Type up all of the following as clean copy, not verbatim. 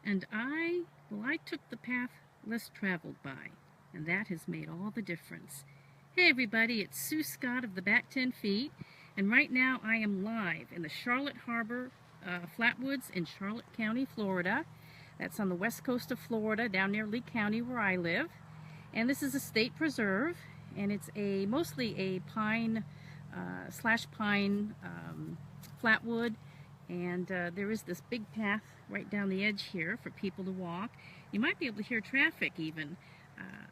And I took the path less traveled by, and that has made all the difference. Hey everybody, it's Sue Scott of the Back 10 Feet, and right now I am live in the Charlotte Harbor Flatwoods in Charlotte County, Florida. That's on the west coast of Florida, down near Lee County where I live. And this is a state preserve, and it's mostly a pine slash pine flatwood. And there is this big path right down the edge here for people to walk. You might be able to hear traffic even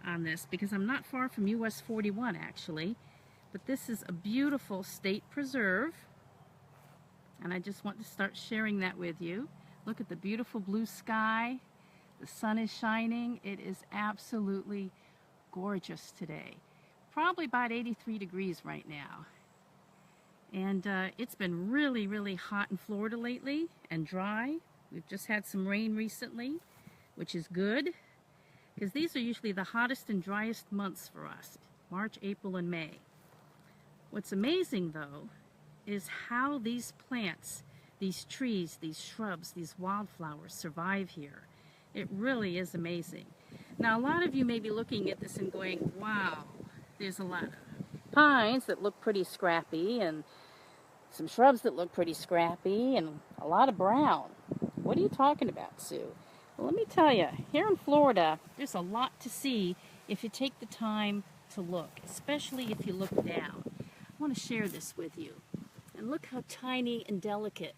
on this, because I'm not far from US 41 actually. But this is a beautiful state preserve, and I just want to start sharing that with you. Look at the beautiful blue sky. The sun is shining. It is absolutely gorgeous today. Probably about 83 degrees right now. And it's been really, really hot in Florida lately and dry. We've just had some rain recently, which is good, because these are usually the hottest and driest months for us, March, April, and May. What's amazing, though, is how these plants, these trees, these shrubs, these wildflowers survive here. It really is amazing. Now, a lot of you may be looking at this and going, wow, there's a lot of pines that look pretty scrappy and some shrubs that look pretty scrappy and a lot of brown. What are you talking about, Sue? Well, let me tell you, here in Florida, there's a lot to see if you take the time to look, especially if you look down. I want to share this with you. And look how tiny and delicate.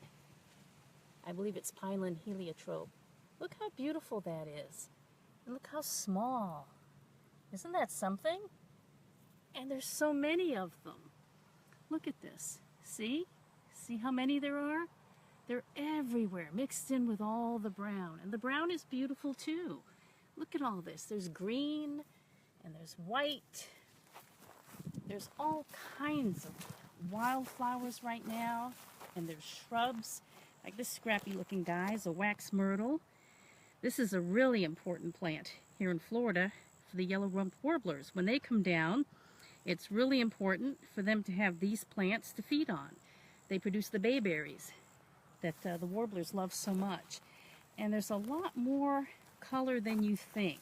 I believe it's Pineland heliotrope. Look how beautiful that is. And look how small. Isn't that something? And there's so many of them. Look at this. See? See how many there are? They're everywhere, mixed in with all the brown. And the brown is beautiful too. Look at all this. There's green and there's white. There's all kinds of wildflowers right now. And there's shrubs. Like this scrappy looking guy is a wax myrtle. This is a really important plant here in Florida for the yellow-rumped warblers. When they come down, it's really important for them to have these plants to feed on. They produce the bayberries that the warblers love so much. And there's a lot more color than you think.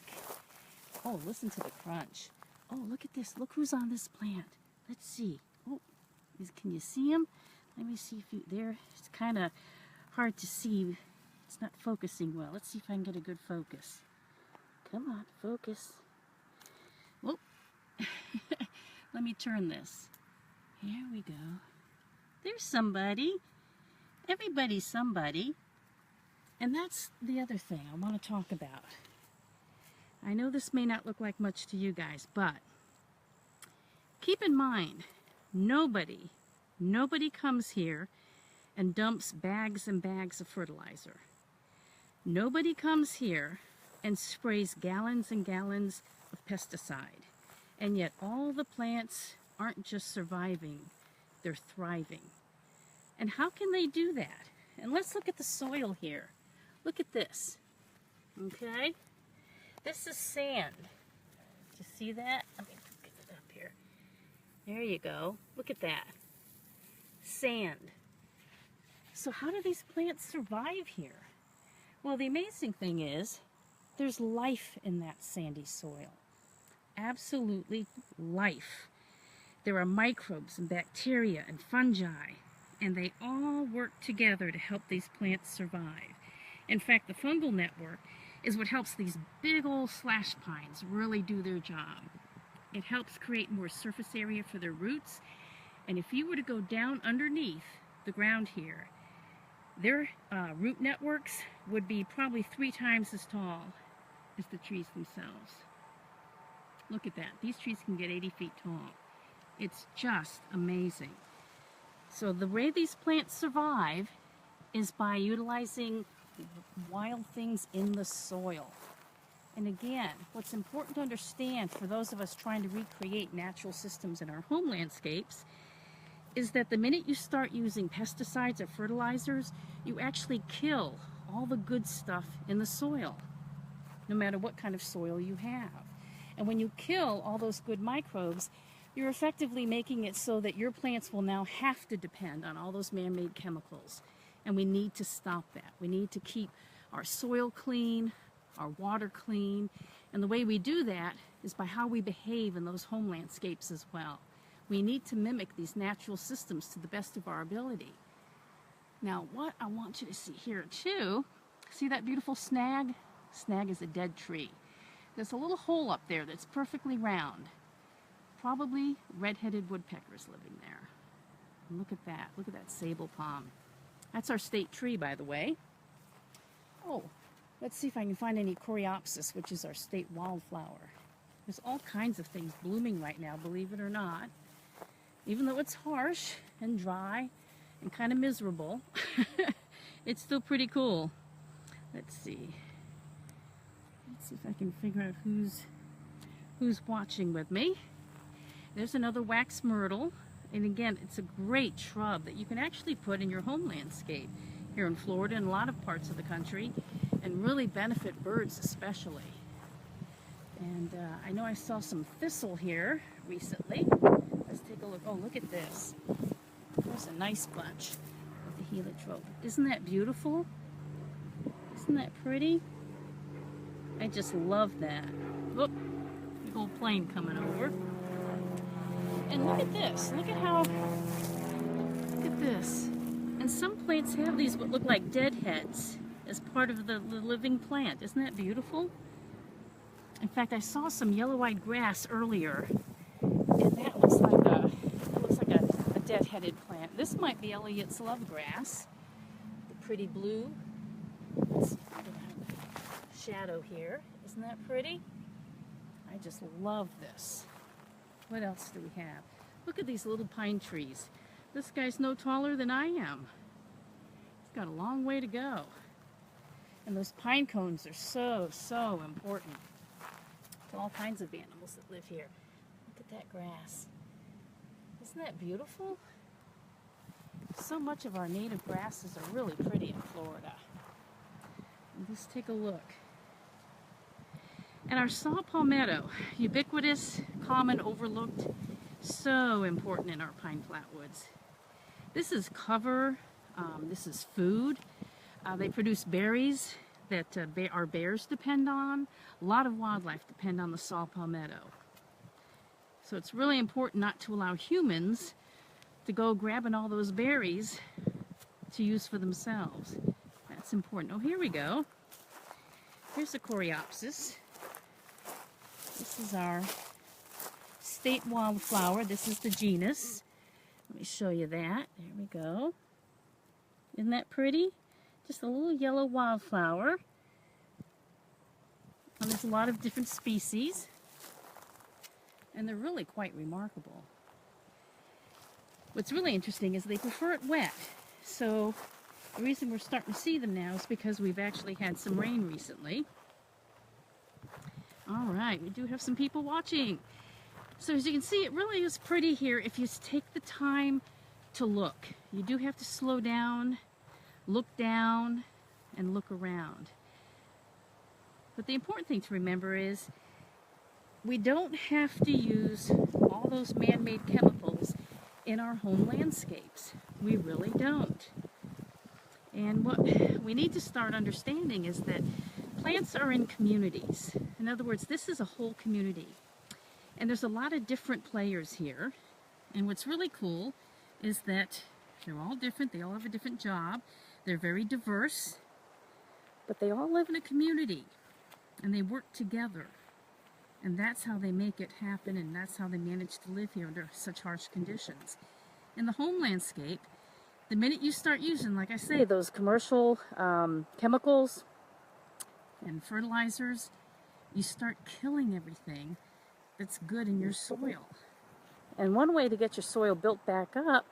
Oh, listen to the crunch. Oh, look at this. Look who's on this plant. Let's see. Oh, can you see him? Let me see if you, there. It's kind of hard to see. It's not focusing well. Let's see if I can get a good focus. Come on, focus. Whoop. Let me turn this. Here we go. There's somebody. Everybody's somebody. And that's the other thing I want to talk about. I know this may not look like much to you guys, but keep in mind, nobody comes here and dumps bags and bags of fertilizer. Nobody comes here and sprays gallons and gallons of pesticide. And yet all the plants aren't just surviving, they're thriving. And how can they do that? And let's look at the soil here. Look at this, okay? This is sand. Do you see that? Let me get it up here. There you go. Look at that. Sand. So how do these plants survive here? Well, the amazing thing is, there's life in that sandy soil. Absolutely life. There are microbes and bacteria and fungi, and they all work together to help these plants survive. In fact, the fungal network is what helps these big old slash pines really do their job. It helps create more surface area for their roots, and if you were to go down underneath the ground here, their root networks would be probably 3 times as tall as the trees themselves. Look at that. These trees can get 80 feet tall. It's just amazing. So the way these plants survive is by utilizing wild things in the soil. And again, what's important to understand for those of us trying to recreate natural systems in our home landscapes is that the minute you start using pesticides or fertilizers, you actually kill all the good stuff in the soil, no matter what kind of soil you have. And when you kill all those good microbes, you're effectively making it so that your plants will now have to depend on all those man-made chemicals. And we need to stop that. We need to keep our soil clean, our water clean. And the way we do that is by how we behave in those home landscapes as well. We need to mimic these natural systems to the best of our ability. Now, what I want you to see here too, see that beautiful snag? Snag is a dead tree. There's a little hole up there that's perfectly round. Probably red-headed woodpeckers living there. And look at that. Look at that sable palm. That's our state tree, by the way. Oh, let's see if I can find any coreopsis, which is our state wildflower. There's all kinds of things blooming right now, believe it or not. Even though it's harsh and dry and kind of miserable, it's still pretty cool. Let's see. Let's see if I can figure out who's watching with me. There's another wax myrtle. And again, it's a great shrub that you can actually put in your home landscape here in Florida and a lot of parts of the country, and really benefit birds especially. And I know I saw some thistle here recently. Let's take a look. Oh, look at this. There's a nice bunch of the heliotrope. Isn't that beautiful? Isn't that pretty? I just love that. Look, big old plane coming over. And look at this. Look at this. And some plants have these what look like dead heads as part of the living plant. Isn't that beautiful? In fact, I saw some yellow-eyed grass earlier, and that looks like a dead-headed plant. This might be Elliot's love grass. The pretty blue. Let's shadow here. Isn't that pretty? I just love this. What else do we have? Look at these little pine trees. This guy's no taller than I am. He's got a long way to go. And those pine cones are so, so important to all kinds of animals that live here. Look at that grass. Isn't that beautiful? So much of our native grasses are really pretty in Florida. And let's take a look. And our saw palmetto, ubiquitous, common, overlooked, so important in our pine flatwoods. This is cover, this is food. They produce berries that our bears depend on. A lot of wildlife depend on the saw palmetto. So it's really important not to allow humans to go grabbing all those berries to use for themselves. That's important. Oh, here we go. Here's a coreopsis. This is our state wildflower. This is the genus. Let me show you that. There we go. Isn't that pretty? Just a little yellow wildflower. And there's a lot of different species. And they're really quite remarkable. What's really interesting is they prefer it wet. So the reason we're starting to see them now is because we've actually had some rain recently. All right, we do have some people watching. So as you can see, it really is pretty here if you take the time to look. You do have to slow down, look down, and look around. But the important thing to remember is we don't have to use all those man-made chemicals in our home landscapes. We really don't. And what we need to start understanding is that plants are in communities. In other words, this is a whole community. And there's a lot of different players here. And what's really cool is that they're all different. They all have a different job. They're very diverse. But they all live in a community. And they work together. And that's how they make it happen. And that's how they manage to live here under such harsh conditions. In the home landscape, the minute you start using, like I say, those commercial chemicals and fertilizers, you start killing everything that's good in your soil. And one way to get your soil built back up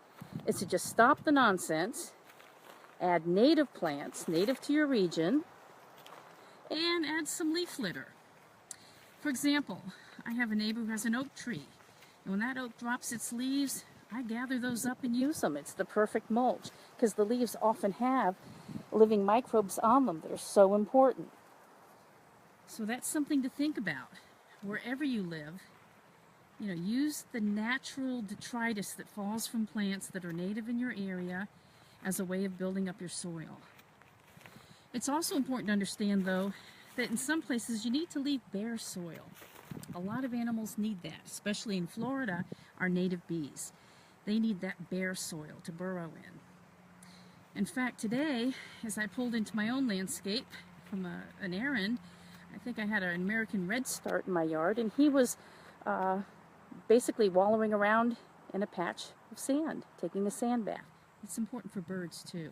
is to just stop the nonsense, add native plants, native to your region, and add some leaf litter. For example, I have a neighbor who has an oak tree. And when that oak drops its leaves, I gather those up and use them. It's the perfect mulch because the leaves often have living microbes on them that are so important. So that's something to think about. Wherever you live, use the natural detritus that falls from plants that are native in your area as a way of building up your soil. It's also important to understand, though, that in some places you need to leave bare soil. A lot of animals need that, especially in Florida, our native bees. They need that bare soil to burrow in. In fact, today, as I pulled into my own landscape from an errand, I think I had an American redstart in my yard, and he was basically wallowing around in a patch of sand, taking a sand bath. It's important for birds, too.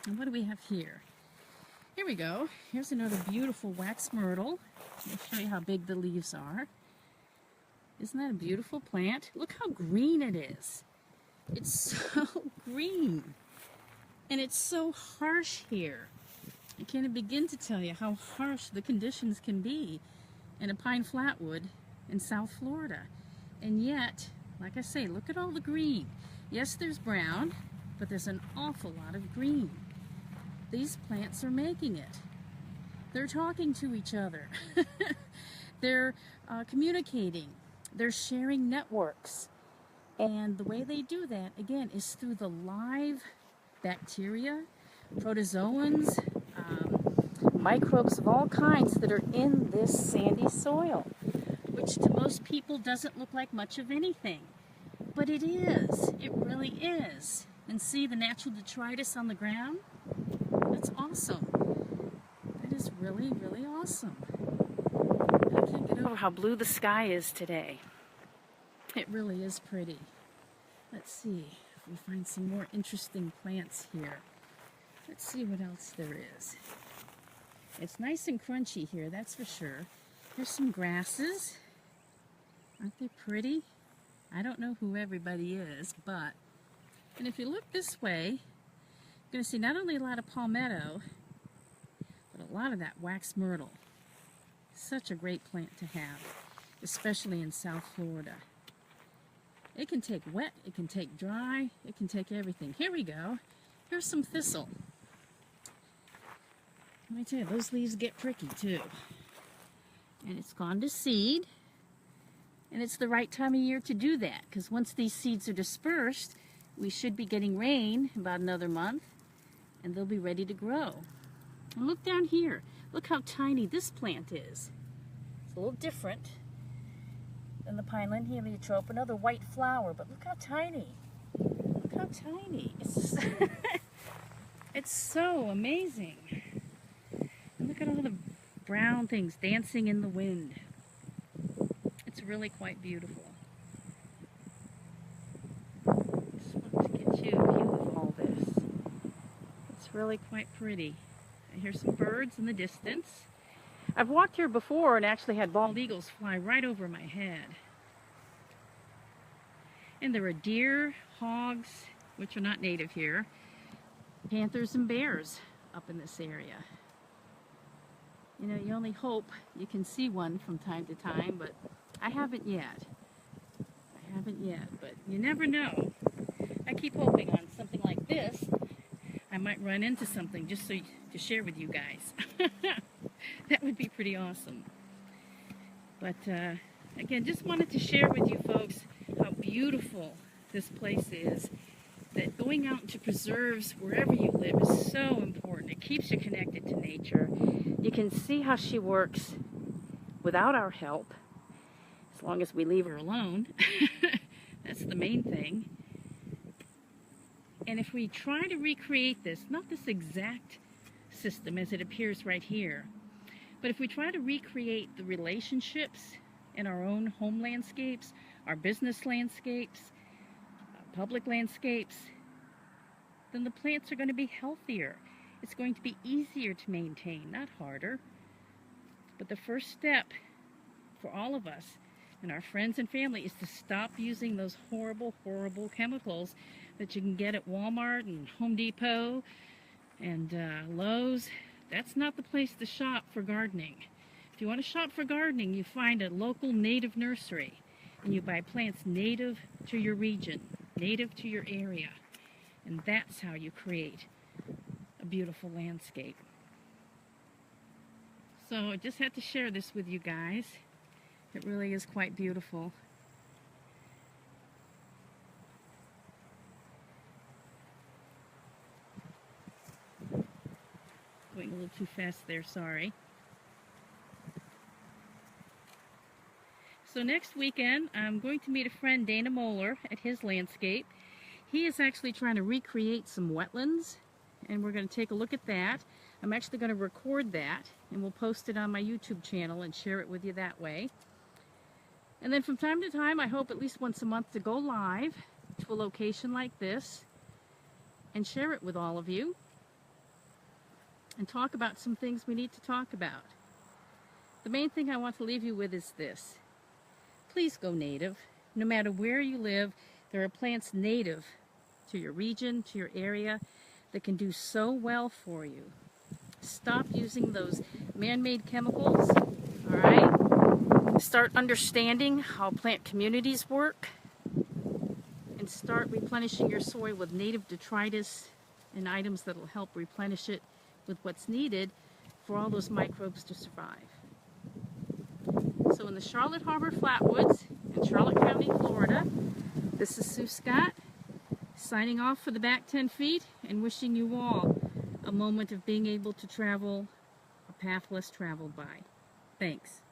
And what do we have here? Here we go. Here's another beautiful wax myrtle. I'll show you how big the leaves are. Isn't that a beautiful plant? Look how green it is. It's so green. And it's so harsh here. I can't begin to tell you how harsh the conditions can be in a pine flatwood in South Florida. And yet, like I say, look at all the green. Yes, there's brown, but there's an awful lot of green. These plants are making it. They're talking to each other. They're communicating. They're sharing networks. And the way they do that, again, is through the live bacteria, protozoans, microbes of all kinds that are in this sandy soil, which to most people doesn't look like much of anything. But it is. It really is. And see the natural detritus on the ground? That's awesome. That is really, really awesome. I can't get over how blue the sky is today. It really is pretty. Let's see if we find some more interesting plants here. Let's see what else there is. It's nice and crunchy here, that's for sure. There's some grasses. Aren't they pretty? I don't know who everybody is, but... And if you look this way, you're going to see not only a lot of palmetto, but a lot of that wax myrtle. Such a great plant to have, especially in South Florida. It can take wet, it can take dry, it can take everything. Here we go. Here's some thistle. Let me tell you, those leaves get pricky too. And it's gone to seed. And it's the right time of year to do that, because once these seeds are dispersed, we should be getting rain about another month, and they'll be ready to grow. And look down here. Look how tiny this plant is. It's a little different than the pineland heliotrope, another white flower, but look how tiny. Look how tiny. It's, it's so amazing. And look at all the brown things dancing in the wind. It's really quite beautiful. Just wanted to get you a view of all this. It's really quite pretty. I hear some birds in the distance. I've walked here before and actually had bald eagles fly right over my head. And there are deer, hogs, which are not native here, panthers and bears up in this area. You know, you only hope you can see one from time to time, but I haven't yet. I haven't yet, but you never know. I keep hoping on something like this, I might run into something just so to share with you guys. That would be pretty awesome. But again, just wanted to share with you folks how beautiful this place is. That going out into preserves wherever you live is so important. It keeps you connected to nature. You can see how she works without our help, as long as we leave her alone. That's the main thing. And if we try to recreate this, not this exact system as it appears right here, but if we try to recreate the relationships in our own home landscapes, our business landscapes, public landscapes, then the plants are going to be healthier. It's going to be easier to maintain, not harder. But the first step for all of us and our friends and family is to stop using those horrible, horrible chemicals that you can get at Walmart and Home Depot and Lowe's. That's not the place to shop for gardening. If you want to shop for gardening, you find a local native nursery and you buy plants native to your region, native to your area. And that's how you create a beautiful landscape. So I just had to share this with you guys. It really is quite beautiful. little too fast there, sorry. So next weekend, I'm going to meet a friend, Dana Moeller, at his landscape. He is actually trying to recreate some wetlands, and we're going to take a look at that. I'm actually going to record that, and we'll post it on my YouTube channel and share it with you that way. And then from time to time, I hope at least once a month to go live to a location like this and share it with all of you and talk about some things we need to talk about. The main thing I want to leave you with is this. Please go native. No matter where you live, there are plants native to your region, to your area, that can do so well for you. Stop using those man-made chemicals, all right? Start understanding how plant communities work, and start replenishing your soil with native detritus and items that will help replenish it with what's needed for all those microbes to survive. So in the Charlotte Harbor Flatwoods in Charlotte County, Florida, this is Sue Scott signing off for the Back 10 Feet and wishing you all a moment of being able to travel a path less traveled by. Thanks.